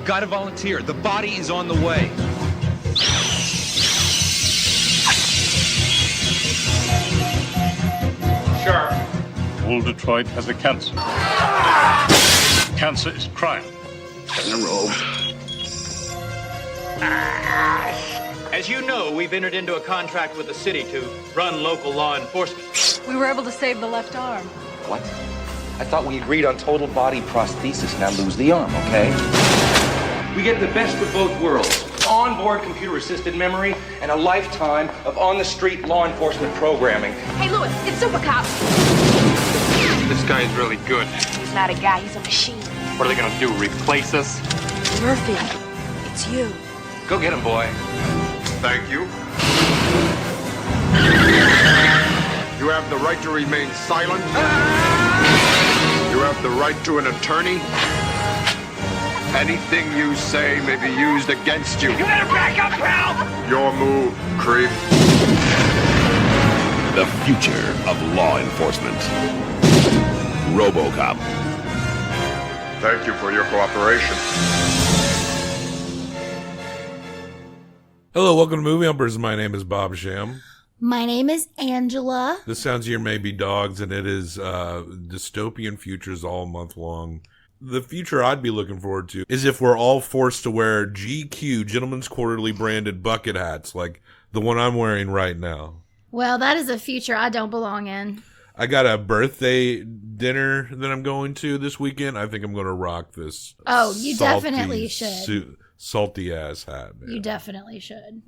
gotta volunteer. The body is on the way. Sheriff. All Detroit has a cancer. Cancer is crime. In a row. As you know, we've entered into a contract with the city to run local law enforcement. We were able to save the left arm. What? I thought we agreed on total body prosthesis. Now lose the arm, okay? We get the best of both worlds. Onboard computer-assisted memory and a lifetime of on-the-street law enforcement programming. Hey, Lewis, it's Robocop. This guy is really good. He's not a guy, he's a machine. What are they gonna do, replace us? Murphy, it's you. Go get him, boy. Thank you. You have the right to remain silent. You have the right to an attorney. Anything you say may be used against you. You better back up, pal! Your move, creep. The future of law enforcement. Robocop. Thank you for your cooperation. Hello, welcome to Movie Humpers. My name is Bob Sham. My name is Angela. The sounds here may be dogs, and it is dystopian futures all month long. The future I'd be looking forward to is if we're all forced to wear GQ, Gentleman's Quarterly branded bucket hats, like the one I'm wearing right now. Well, that is a future I don't belong in. I got a birthday dinner that I'm going to this weekend. I think I'm going to rock this. Oh, you definitely should. Salty ass hat, man. You definitely should.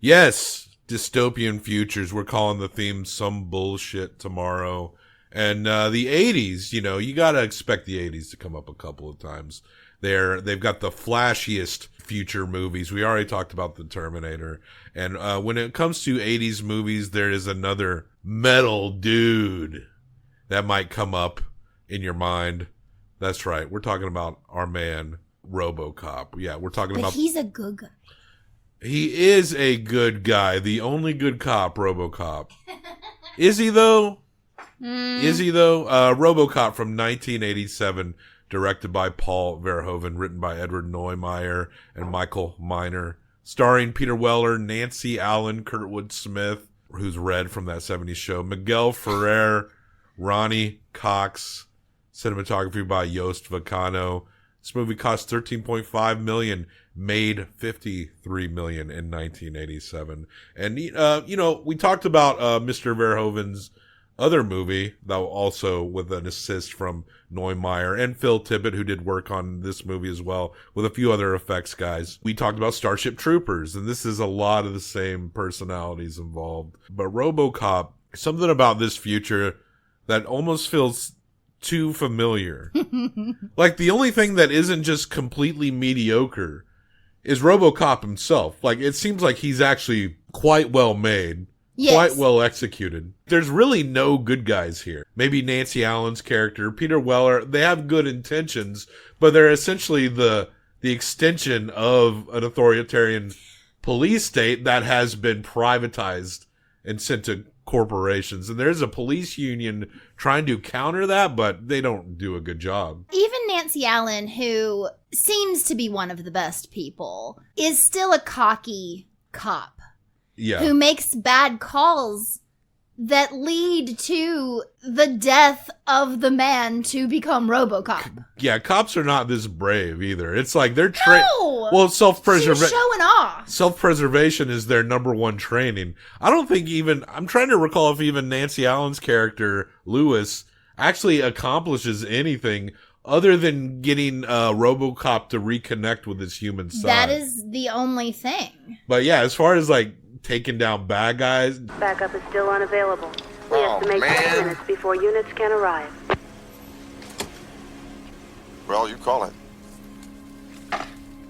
Yes, dystopian futures. We're calling the theme Some Bullshit Tomorrow. And the 80s, you know, you got to expect the 80s to come up a couple of times. They've got the flashiest future movies. We already talked about the Terminator. And when it comes to 80s movies, there is another metal dude that might come up in your mind. That's right. We're talking about our man, Robocop. Yeah, we're talking about... He's a good guy. He is a good guy. The only good cop, Robocop. Is he, though? Is he, though? Robocop from 1987, directed by Paul Verhoeven, written by Edward Neumeier and Michael Miner, starring Peter Weller, Nancy Allen, Kurtwood Smith, who's Red from that 70s show, Miguel Ferrer, Ronnie Cox, cinematography by Yost Vacano. This movie cost $13.5 million, made $53 million in 1987. And, you know, we talked about Mr. Verhoeven's other movie, though also with an assist from Neumeier and Phil Tippett, who did work on this movie as well, with a few other effects guys. We talked about Starship Troopers, and this is a lot of the same personalities involved. But RoboCop, something about this future that almost feels too familiar. Like, the only thing that isn't just completely mediocre is RoboCop himself. Like, it seems like he's actually quite well made. Yes. Quite well executed. There's really no good guys here. Maybe Nancy Allen's character, Peter Weller, they have good intentions, but they're essentially the extension of an authoritarian police state that has been privatized and sent to corporations. And there's a police union trying to counter that, but they don't do a good job. Even Nancy Allen, who seems to be one of the best people, is still a cocky cop. Yeah. Who makes bad calls that lead to the death of the man to become RoboCop. Yeah, cops are not this brave either. It's like they're Well, self-preservation. Showing off. Self-preservation is their number one training. I don't think I'm trying to recall if even Nancy Allen's character, Lewis, actually accomplishes anything other than getting RoboCop to reconnect with his human side. That is the only thing. But yeah, as far as like taking down bad guys. Backup is still unavailable. We estimate 10 minutes before units can arrive. Well, you call it.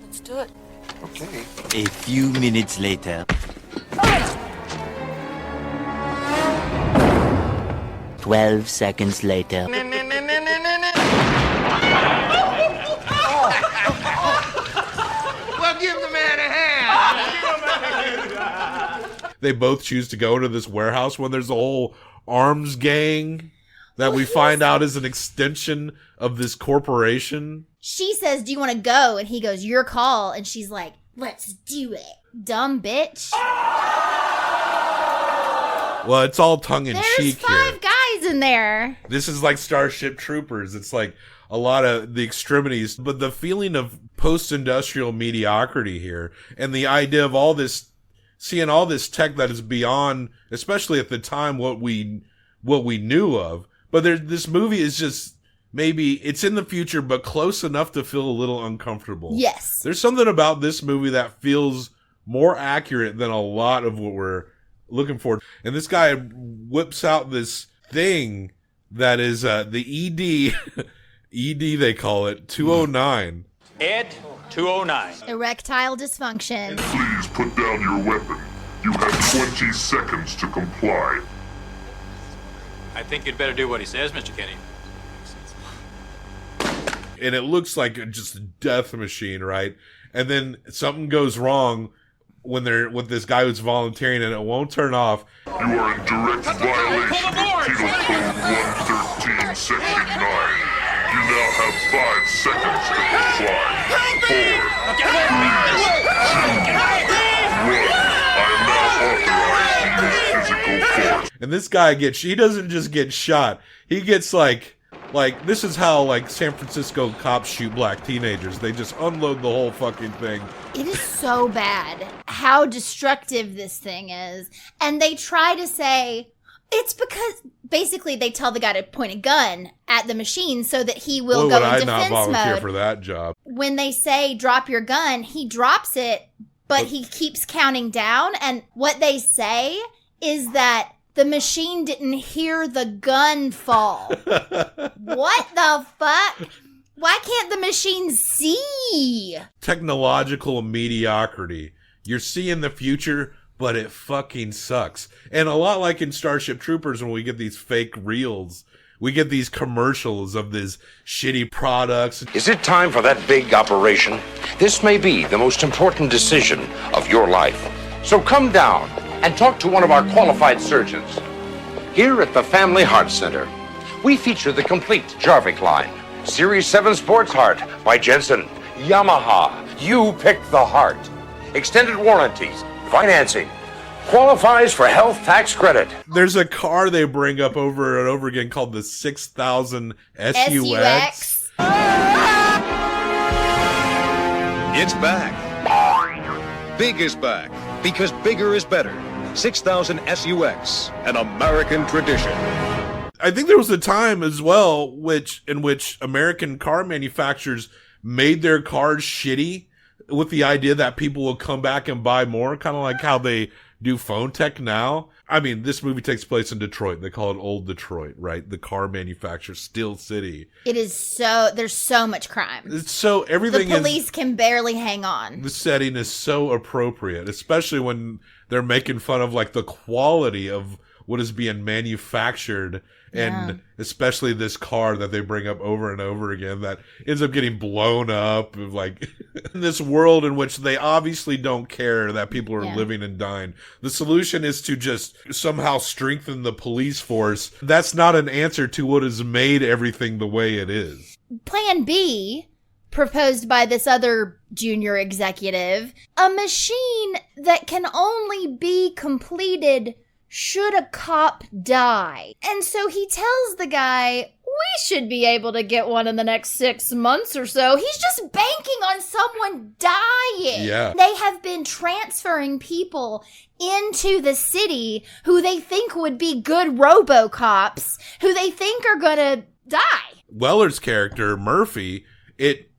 Let's do it. Okay. A few minutes later. 12 seconds later. Well, give the man a hand. They both choose to go to this warehouse when there's a whole arms gang that we find out is an extension of this corporation. she says, do you want to go? And he goes, your call. And she's like, let's do it. Dumb bitch. Well, it's all tongue in There's cheek here. 5 guys in there. This is like Starship Troopers. It's like a lot of the extremities, but the feeling of post-industrial mediocrity here and the idea of all this, seeing all this tech that is beyond, especially at the time, what we knew of. But this movie is just, maybe it's in the future, but close enough to feel a little uncomfortable. Yes. There's something about this movie that feels more accurate than a lot of what we're looking for. And this guy whips out this thing that is the ED they call it, 209. Ed 209. Erectile dysfunction. Please put down your weapon. You have 20 seconds to comply. I think you'd better do what he says, Mr. Kenny. And it looks like just a death machine, right? And then something goes wrong when they're with this guy who's volunteering and it won't turn off. You are in direct violation of Penal Code 113, Section 9. You now have 5 seconds to comply. 4, 3, 2, 1. I am now authorized to use physical force. And this guy he doesn't just get shot. He gets like this is how like San Francisco cops shoot black teenagers. They just unload the whole fucking thing. It is so bad how destructive this thing is. And they try to say it's because basically they tell the guy to point a gun at the machine so that he will go in defense mode. Would I not volunteer for that job? When they say drop your gun, he drops it, but he keeps counting down. And what they say is that the machine didn't hear the gun fall. What the fuck? Why can't the machine see? Technological mediocrity. You're seeing the future, but it fucking sucks. And a lot like in Starship Troopers when we get these fake reels, we get these commercials of these shitty products. Is it time for that big operation? This may be the most important decision of your life. So come down and talk to one of our qualified surgeons. Here at the Family Heart Center, we feature the complete Jarvik line. Series 7 Sports Heart by Jensen. Yamaha, you picked the heart. Extended warranties, financing, qualifies for health tax credit. There's a car they bring up over and over again called the 6000 SUX. It's back. Big is back because bigger is better. 6000 SUX, an American tradition. I think there was a time as well in which American car manufacturers made their cars shitty with the idea that people will come back and buy more, kind of like how they do phone tech now. I mean, this movie takes place in Detroit. They call it Old Detroit, right? The car manufacturer, Steel City. It is there's so much crime. Everything the police can barely hang on. The setting is so appropriate, especially when they're making fun of like the quality of what is being manufactured. And especially this car that they bring up over and over again that ends up getting blown up, like in this world in which they obviously don't care that people are living and dying. The solution is to just somehow strengthen the police force. That's not an answer to what has made everything the way it is. Plan B, proposed by this other junior executive, a machine that can only be completed should a cop die. And so he tells the guy, we should be able to get one in the next 6 months or so. He's just banking on someone dying. Yeah. They have been transferring people into the city who they think would be good Robocops, who they think are gonna die. Weller's character, Murphy,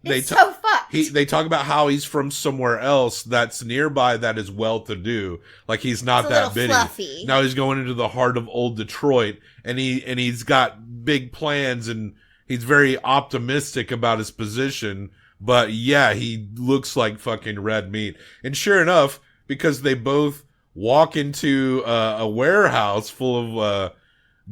It's so fucked. They talk about how he's from somewhere else that's nearby that is well-to-do. Like he's not that bitty. Fluffy. Now he's going into the heart of old Detroit, and he's got big plans, and he's very optimistic about his position. But yeah, he looks like fucking red meat. And sure enough, because they both walk into a warehouse full of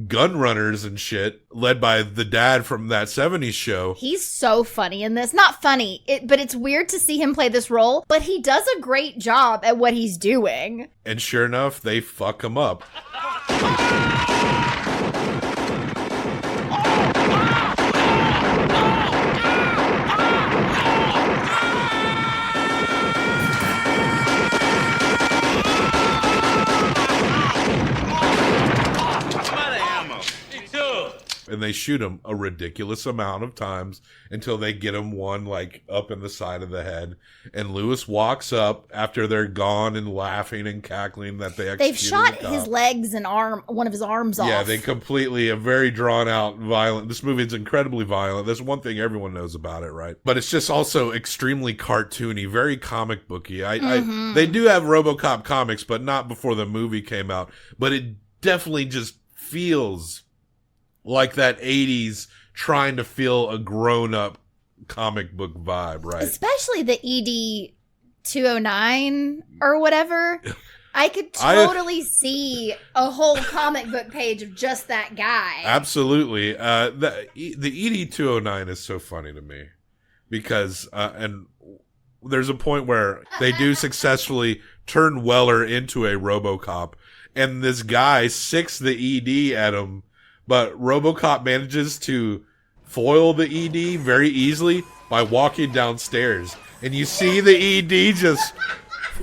gun runners and shit, led by the dad from that 70s show. He's so funny in this. Not funny, but it's weird to see him play this role, but he does a great job at what he's doing. And sure enough, they fuck him up. and they shoot him a ridiculous amount of times until they get him one, like, up in the side of the head. And Lewis walks up after they're gone and laughing and cackling that they executed They've shot the cop. his legs and one of his arms off. Yeah, they completely, a very drawn out, violent. This movie is incredibly violent. That's one thing everyone knows about it, right? But it's just also extremely cartoony, very comic booky. They do have RoboCop comics, but not before the movie came out. But it definitely just feels like that 80s trying to feel a grown-up comic book vibe, right? Especially the ED 209 or whatever. I could totally see a whole comic book page of just that guy. Absolutely. The ED 209 is so funny to me because and there's a point where they do successfully turn Weller into a RoboCop, and this guy sicks the ED at him, but RoboCop manages to foil the ED very easily by walking downstairs. And you see the ED just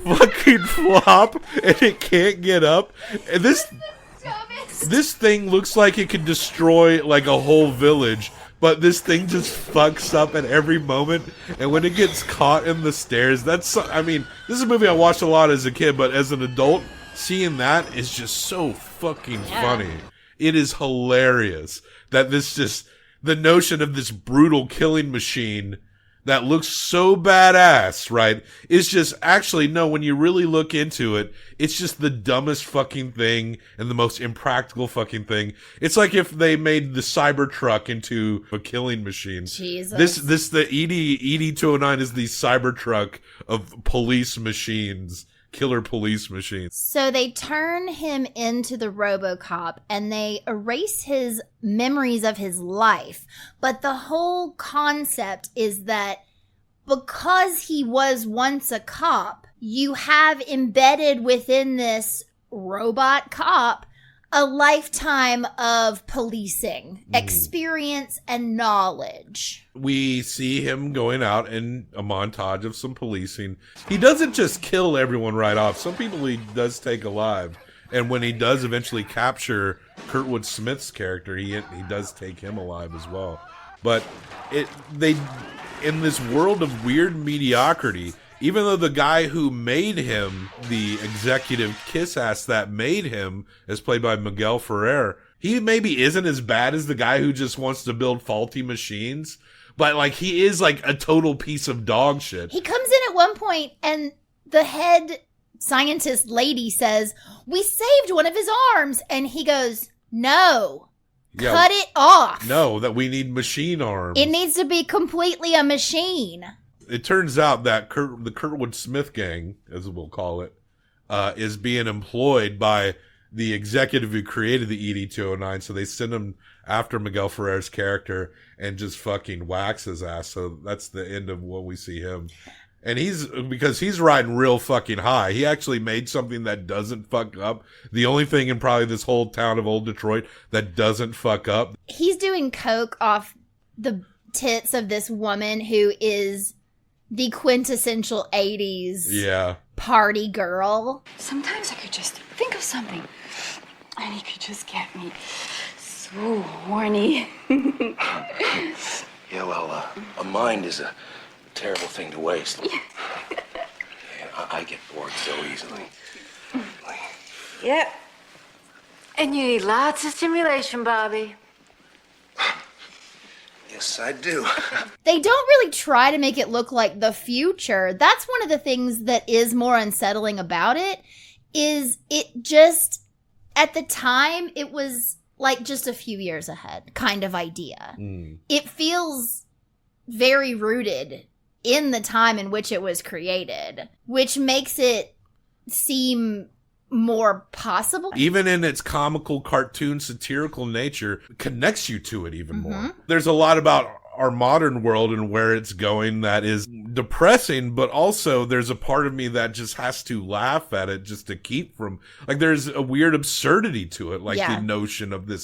fucking flop, and it can't get up. And this thing looks like it could destroy like a whole village, but this thing just fucks up at every moment. And when it gets caught in the stairs, this is a movie I watched a lot as a kid, but as an adult, seeing that is just so fucking funny. It is hilarious that the notion of this brutal killing machine that looks so badass, right, is just actually, no, when you really look into it, it's just the dumbest fucking thing and the most impractical fucking thing. It's like if they made the Cybertruck into a killing machine. Jesus. The ED 209 is the Cybertruck of police machines. Killer police machines. So they turn him into the RoboCop and they erase his memories of his life. But the whole concept is that because he was once a cop, you have embedded within this robot cop a lifetime of policing, experience, and knowledge. We see him going out in a montage of some policing. He doesn't just kill everyone right off. Some people he does take alive. And when he does eventually capture Kurtwood Smith's character, he does take him alive as well. But in this world of weird mediocrity, even though the guy who made him, the executive kiss ass that made him, is played by Miguel Ferrer, he maybe isn't as bad as the guy who just wants to build faulty machines, but like he is like a total piece of dog shit. He comes in at one point and the head scientist lady says, "We saved one of his arms," and he goes, "No. Yeah, cut it off. No, that we need machine arms. It needs to be completely a machine." It turns out that the Kurtwood Smith gang, as we'll call it, is being employed by the executive who created the ED-209, so they send him after Miguel Ferrer's character and just fucking wax his ass. So that's the end of when we see him. And because he's riding real fucking high. He actually made something that doesn't fuck up. The only thing in probably this whole town of Old Detroit that doesn't fuck up. He's doing coke off the tits of this woman who is the quintessential 80s party girl. Sometimes I could just think of something and he could just get me so horny. Yeah, well, a mind is a terrible thing to waste. And I get bored so easily. Yep. And you need lots of stimulation, Bobby. Yes, I do. They don't really try to make it look like the future. That's one of the things that is more unsettling about it, is it just, at the time, it was like just a few years ahead kind of idea. It feels very rooted in the time in which it was created, which makes it seem more possible. Even in its comical, cartoon, satirical nature, connects you to it even more. There's a lot about our modern world and where it's going that is depressing, but also there's a part of me that just has to laugh at it just to keep from, like, there's a weird absurdity to it, like the notion of the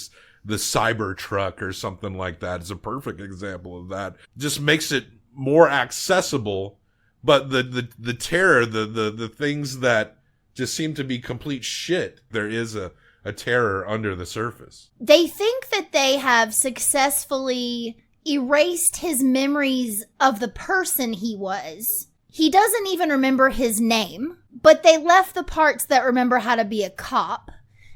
Cybertruck or something like that is a perfect example of that. Just makes it more accessible, but the terror, the things that just seem to be complete shit. There is a a terror under the surface. They think that they have successfully erased his memories of the person he was. He doesn't even remember his name, but they left the parts that remember how to be a cop.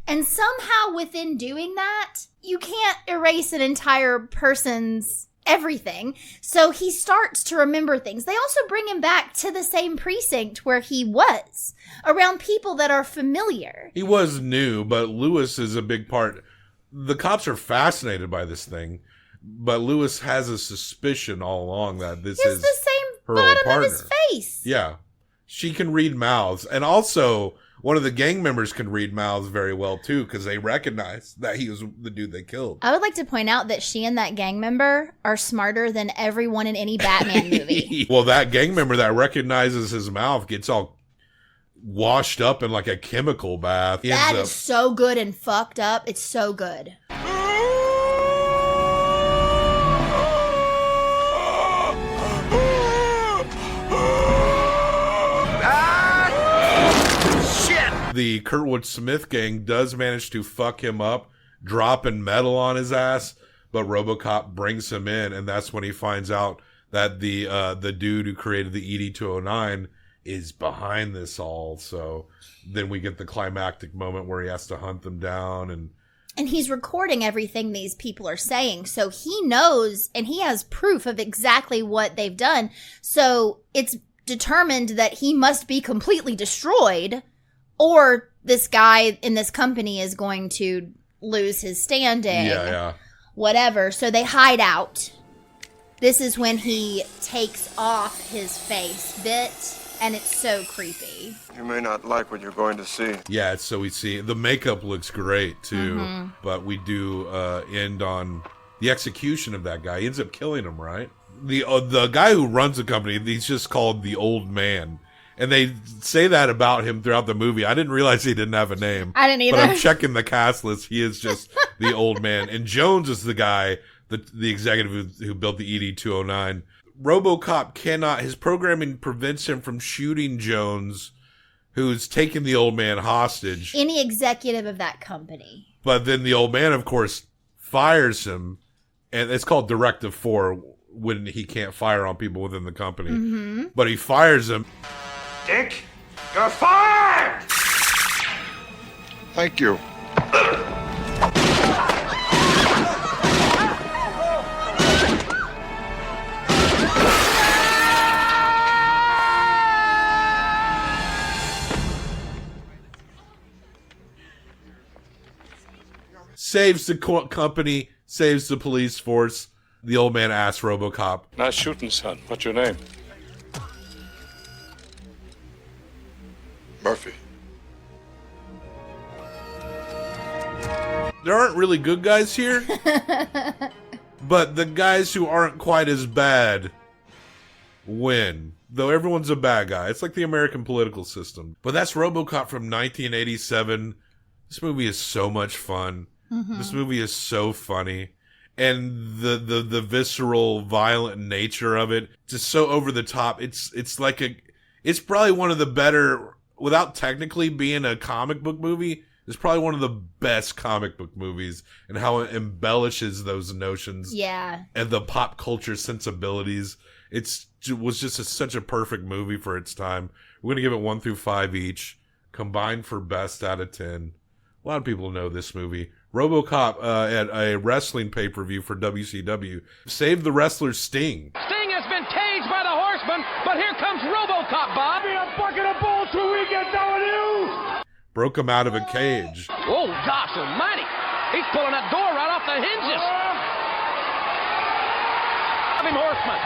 And somehow within doing that, you can't erase an entire person's everything. So he starts to remember things. They also bring him back to the same precinct where he was, around people that are familiar. He was new, but Lewis is a big part. The cops are fascinated by this thing, but Lewis has a suspicion all along that this is the same her bottom old partner. of his face. Yeah. She can read mouths. And also, one of the gang members can read mouths very well, too, because they recognize that he was the dude they killed. I would like to point out that she and that gang member are smarter than everyone in any Batman movie. Well, that gang member that recognizes his mouth gets all washed up in like a chemical bath. That is so good and fucked up. It's so good. The Kurtwood Smith gang does manage to fuck him up, dropping metal on his ass, but RoboCop brings him in, and that's when he finds out that the dude who created the ED-209 is behind this all. So then we get the climactic moment where he has to hunt them down, and he's recording everything these people are saying, so he knows, and he has proof of exactly what they've done. So it's determined that he must be completely destroyed, or this guy in this company is going to lose his standing. Yeah. Whatever. So they hide out. This is when he takes off his face bit, and it's so creepy. You may not like what you're going to see. Yeah, so we see the makeup looks great too, but we do end on the execution of that guy. He ends up killing him, right? The guy who runs the company, he's just called the Old Man. And they say that about him throughout the movie. I didn't realize he didn't have a name. I didn't either. But I'm checking the cast list. He is just the Old Man. And Jones is the guy, the executive who built the ED-209. RoboCop cannot, his programming prevents him from shooting Jones, who's taken the Old Man hostage. Any executive of that company. But then the Old Man, of course, fires him. And it's called Directive 4 when he can't fire on people within the company. But he fires him. Dick, you're fired! Thank you. Saves the company, saves the police force. The Old Man asks RoboCop, Nice shooting, son. What's your name? Murphy. there aren't really good guys here, but the guys who aren't quite as bad win. Though everyone's a bad guy. It's like the American political system. But that's RoboCop from 1987. This movie is so much fun. Mm-hmm. This movie is so funny. And the visceral, violent nature of it, just so over the top. It's probably one of the better, without technically being a comic book movie, it's probably one of the best comic book movies, and how it embellishes those notions. Yeah. And the pop culture sensibilities. It was just such a perfect movie for its time. We're going to give it 1 through 5 each, combined for best out of 10. A lot of people know this movie. RoboCop at a wrestling pay-per-view for WCW saved the wrestler Sting. Sting has been caged by the Horseman, but here comes RoboCop, Bob. Be a bucket of balls till we get down. Broke him out of a cage. Oh, gosh almighty. He's pulling that door right off the hinges. Have him, Horseman.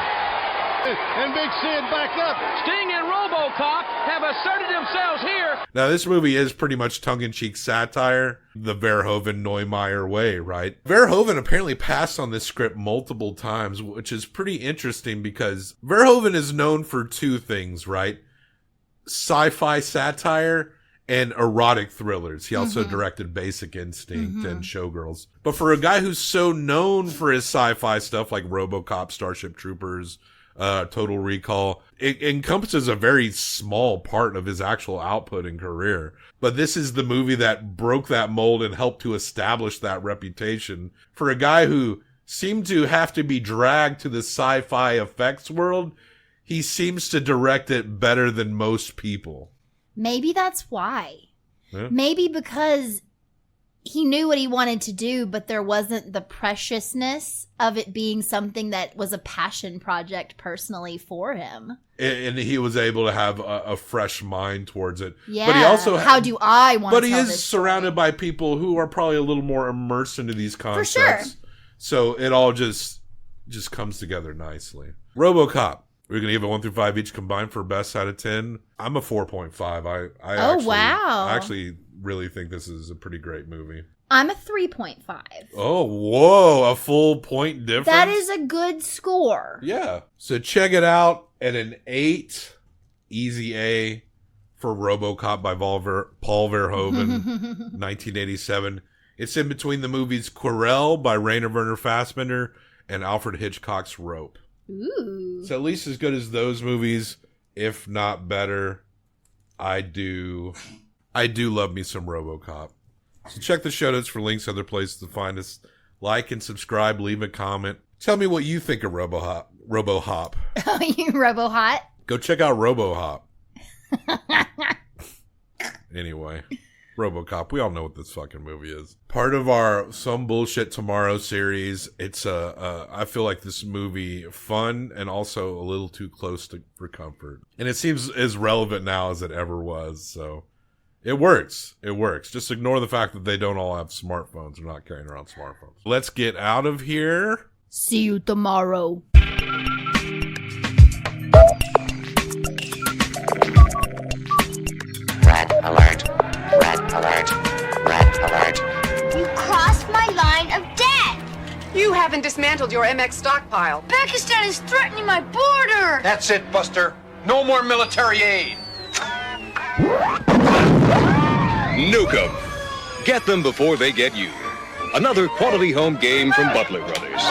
And Big Sid back up. Sting and RoboCop have asserted themselves here. Now, this movie is pretty much tongue-in-cheek satire, the Verhoeven-Neumeier way, right? Verhoeven apparently passed on this script multiple times, which is pretty interesting because Verhoeven is known for 2 things, right? Sci-fi satire and erotic thrillers. He also directed Basic Instinct and Showgirls. But for a guy who's so known for his sci-fi stuff like RoboCop, Starship Troopers, Total Recall. It encompasses a very small part of his actual output and career. But this is the movie that broke that mold and helped to establish that reputation for a guy who seemed to have to be dragged to the sci-fi effects world. He seems to direct it better than most people. Maybe that's why. Yeah. Maybe because he knew what he wanted to do, but there wasn't the preciousness of it being something that was a passion project personally for him. And he was able to have a fresh mind towards it. Yeah. But he also how do I want to But he tell is this surrounded by people who are probably a little more immersed into these concepts. For sure. So it all just comes together nicely. RoboCop. We're going to give it 1 through 5 each combined for best out of 10. I'm a 4.5. I actually really think this is a pretty great movie. I'm a 3.5. Oh, whoa. A full point difference? That is a good score. Yeah. So check it out at an 8. Easy A for RoboCop by Paul Verhoeven, 1987. It's in between the movies Querelle by Rainer Werner Fassbinder and Alfred Hitchcock's Rope. Ooh. So at least as good as those movies, if not better. I do love me some RoboCop. So check the show notes for links to other places to find us. Like and subscribe, leave a comment. Tell me what you think of RoboHop. Oh, you RoboHot? Go check out RoboHop. Anyway, RoboCop. We all know what this fucking movie is. Part of our Some Bullshit Tomorrow series. It's I feel like this movie fun and also a little too close for comfort. And it seems as relevant now as it ever was. So it works. It works. Just ignore the fact that they don't all have smartphones. They're not carrying around smartphones. Let's get out of here. See you tomorrow. Red alert. Red alert. Red alert. You crossed my line of death! You haven't dismantled your MX stockpile. Pakistan is threatening my border! That's it, Buster. No more military aid. Nuke 'em. Get them before they get you. Another quality home game from Butler Brothers.